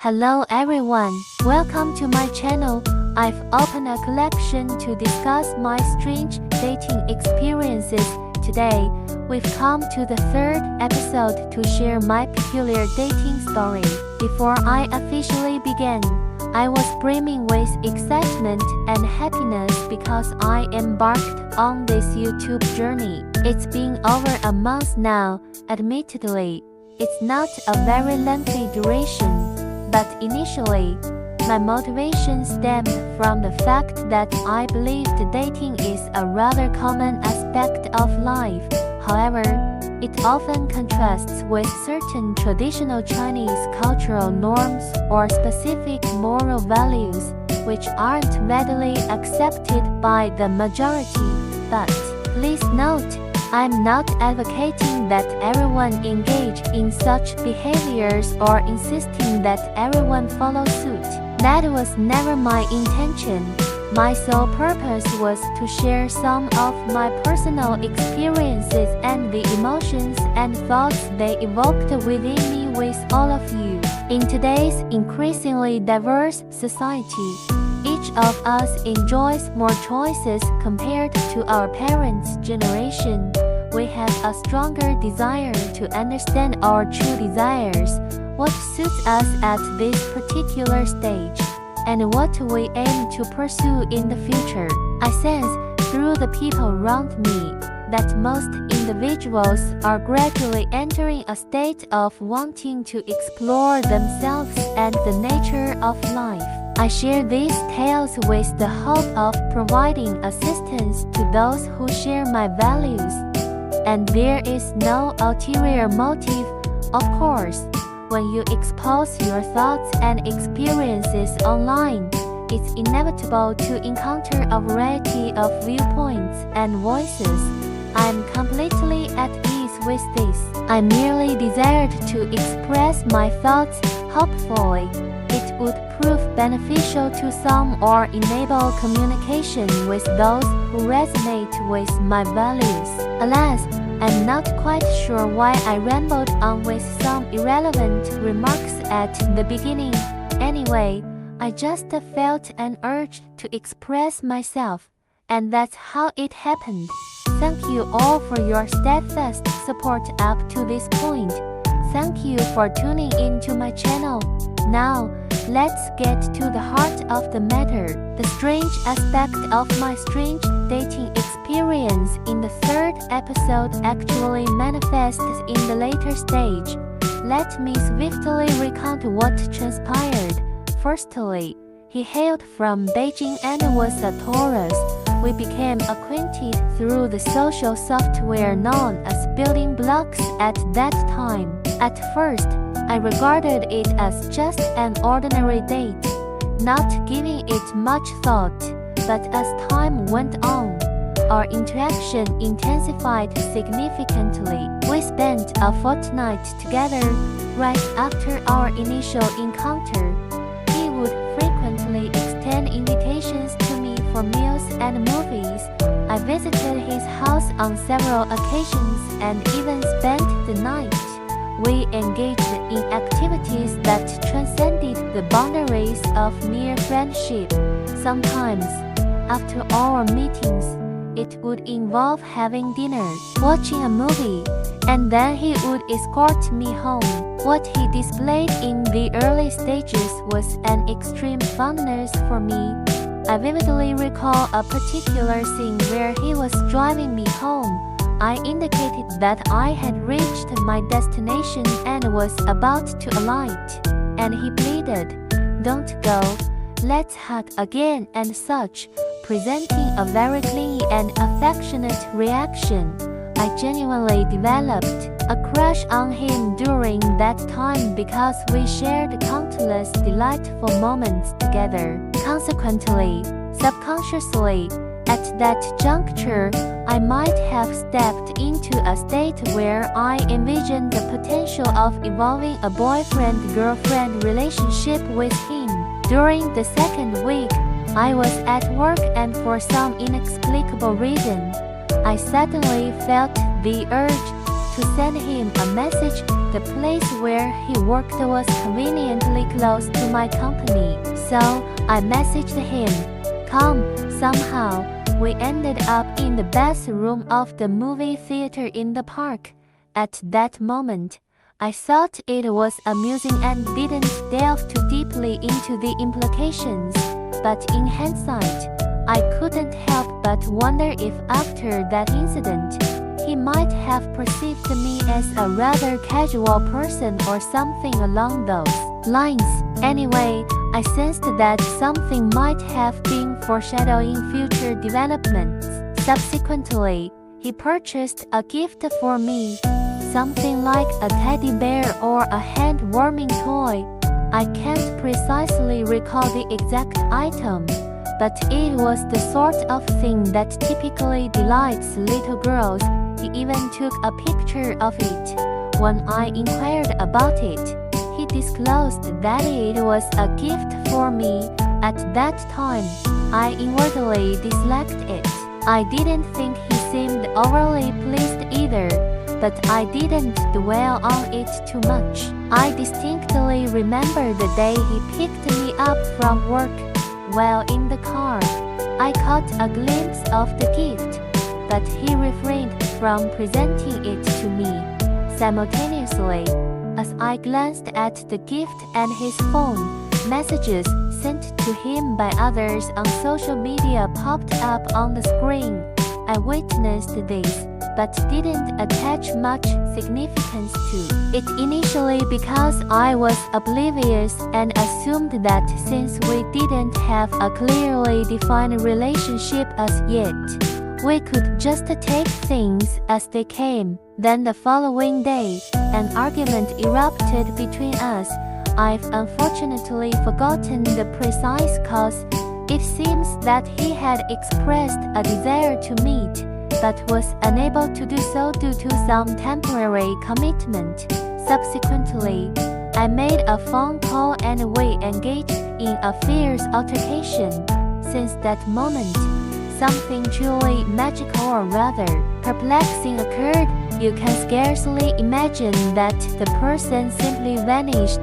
Hello everyone, welcome to my channel. I've opened a collection to discuss my strange dating experiences. Today, we've come to the third episode to share my peculiar dating story. Before I officially began, I was brimming with excitement and happiness because I embarked on this YouTube journey. It's been over a month now. Admittedly, it's not a very lengthy duration, but initially, my motivation stemmed from the fact that I believed dating is a rather common aspect of life. However, it often contrasts with certain traditional Chinese cultural norms or specific moral values, which aren't readily accepted by the majority. But please note, I'm not advocating that everyone engage in such behaviors or insisting that everyone follow suit. That was never my intention. My sole purpose was to share some of my personal experiences and the emotions and thoughts they evoked within me with all of you. In today's increasingly diverse society, each of us enjoys more choices compared to our parents' generation. We have a stronger desire to understand our true desires, what suits us at this particular stage, and what we aim to pursue in the future. I sense through the people around me that most individuals are gradually entering a state of wanting to explore themselves and the nature of life. I share these tales with the hope of providing assistance to those who share my values. And there is no ulterior motive, of course. When you expose your thoughts and experiences online, it's inevitable to encounter a variety of viewpoints and voices. I'm completely at ease with this. I merely desired to express my thoughts. Hopefully, it would prove beneficial to some or enable communication with those who resonate with my values. Alas, I'm not quite sure why I rambled on with some irrelevant remarks at the beginning. Anyway, I just felt an urge to express myself, and that's how it happened. Thank you all for your steadfast support up to this point. Thank you for tuning into my channel. Now, let's get to the heart of the matter. The strange aspect of my strange dating experience in the third episode actually manifests in the later stage. Let me swiftly recount what transpired. Firstly, he hailed from Beijing and was a Taurus. We became acquainted through the social software known as Building Blocks at that time. At first, I regarded it as just an ordinary date, not giving it much thought. But as time went on, our interaction intensified significantly. We spent a fortnight together. Right after our initial encounter, he would frequently extend invitations to me for meals and movies. I visited his house on several occasions and even spent the night. We engaged in activities that transcended the boundaries of mere friendship. Sometimes, after our meetings, it would involve having dinner, watching a movie, and then he would escort me home. What he displayed in the early stages was an extreme fondness for me. I vividly recall a particular scene where he was driving me home. I indicated that I had reached my destination and was about to alight, and he pleaded, "Don't go, let's hug again," and such, presenting a very clingy and affectionate reaction. I genuinely developed a crush on him during that time because we shared countless delightful moments together. Consequently, subconsciously, at that juncture, I might have stepped into a state where I envisioned the potential of evolving a boyfriend-girlfriend relationship with him. During the second week, I was at work and for some inexplicable reason, I suddenly felt the urge to send him a message The place where he worked was conveniently close to my company, so I messaged him. Come. Somehow, we ended up in the bathroom of the movie theater in the park. At that moment, I thought it was amusing and didn't delve too deeply into the implications, but in hindsight, I couldn't help but wonder if after that incident, he might have perceived me as a rather casual person or something along those lines. Anyway, I sensed that something might have been foreshadowing future developments. Subsequently, he purchased a gift for me, something like a teddy bear or a hand-warming toy. I can't precisely recall the exact item, but it was the sort of thing that typically delights little girls. He even took a picture of it. When I inquired about it, he disclosed that it was a gift for me. At that time, I inwardly disliked it. I didn't think he seemed overly pleased either, but I didn't dwell on it too much. I distinctly remember the day he picked me up from work. While in the car, I caught a glimpse of the gift, but he refrained from presenting it to me. Simultaneously, as I glanced at the gift and his phone, messages sent to him by others on social media popped up on the screen. I witnessed this, but didn't attach much significance to it initially because I was oblivious and assumed that since we didn't have a clearly defined relationship as yet, we could just take things as they came. Then the following day, an argument erupted between us. I've unfortunately forgotten the precise cause. It seems that he had expressed a desire to meet, but was unable to do so due to some temporary commitment. Subsequently, I made a phone call and we engaged in a fierce altercation. Since that moment, something truly magical or rather perplexing occurred. You can scarcely imagine that the person simply vanished,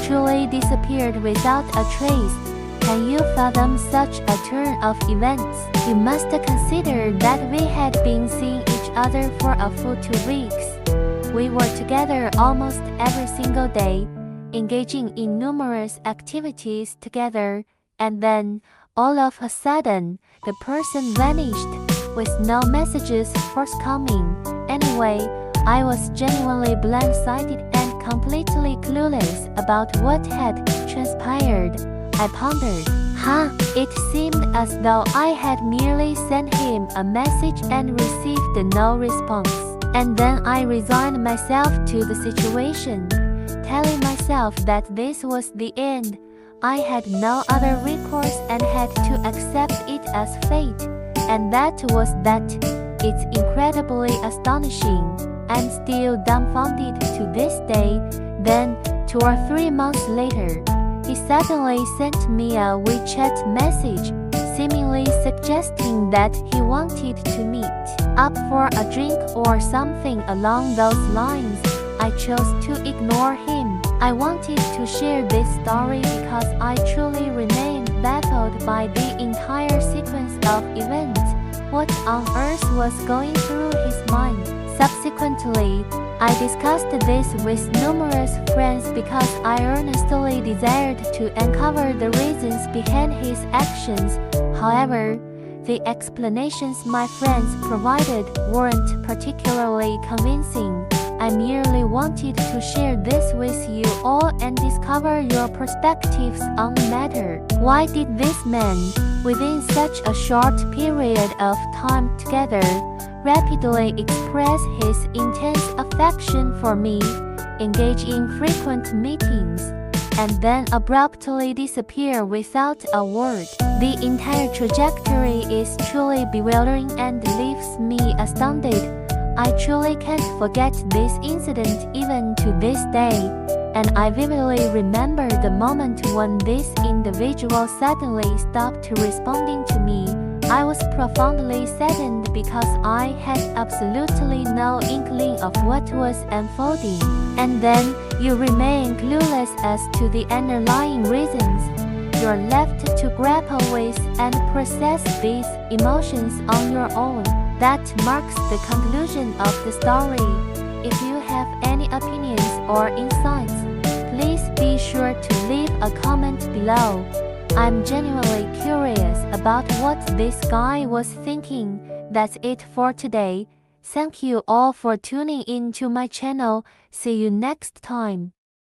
truly disappeared without a trace. Can you fathom such a turn of events? You must consider that we had been seeing each other for a full 2 weeks. We were together almost every single day, engaging in numerous activities together, and then, all of a sudden, the person vanished, with no messages forthcoming. Anyway, I was genuinely blindsided and completely clueless about what had transpired. I pondered. It seemed as though I had merely sent him a message and received no response. And then I resigned myself to the situation, telling myself that this was the end. I had no other recourse and had to accept it as fate. And that was that. It's incredibly astonishing. I'm still dumbfounded to this day. Then, 2 or 3 months later, he suddenly sent me a WeChat message, seemingly suggesting that he wanted to meet up for a drink or something along those lines. I chose to ignore him. I wanted to share this story because I truly remain baffled by the entire sequence of events. What on earth was going through his mind? Subsequently, I discussed this with numerous friends because I earnestly desired to uncover the reasons behind his actions. However, the explanations my friends provided weren't particularly convincing. I merely wanted to share this with you all and discover your perspectives on the matter. Why did this man, within such a short period of time together, rapidly express his intense affection for me, engage in frequent meetings, and then abruptly disappear without a word? The entire trajectory is truly bewildering and leaves me astounded. I truly can't forget this incident even to this day, and I vividly remember the moment when this individual suddenly stopped responding to me. I was profoundly saddened because I had absolutely no inkling of what was unfolding. And then, you remain clueless as to the underlying reasons. You're left to grapple with and process these emotions on your own. That marks the conclusion of the story. If you have any opinions or insights, please be sure to leave a comment below. I'm genuinely curious about what this guy was thinking. That's it for today. Thank you all for tuning in to my channel. See you next time.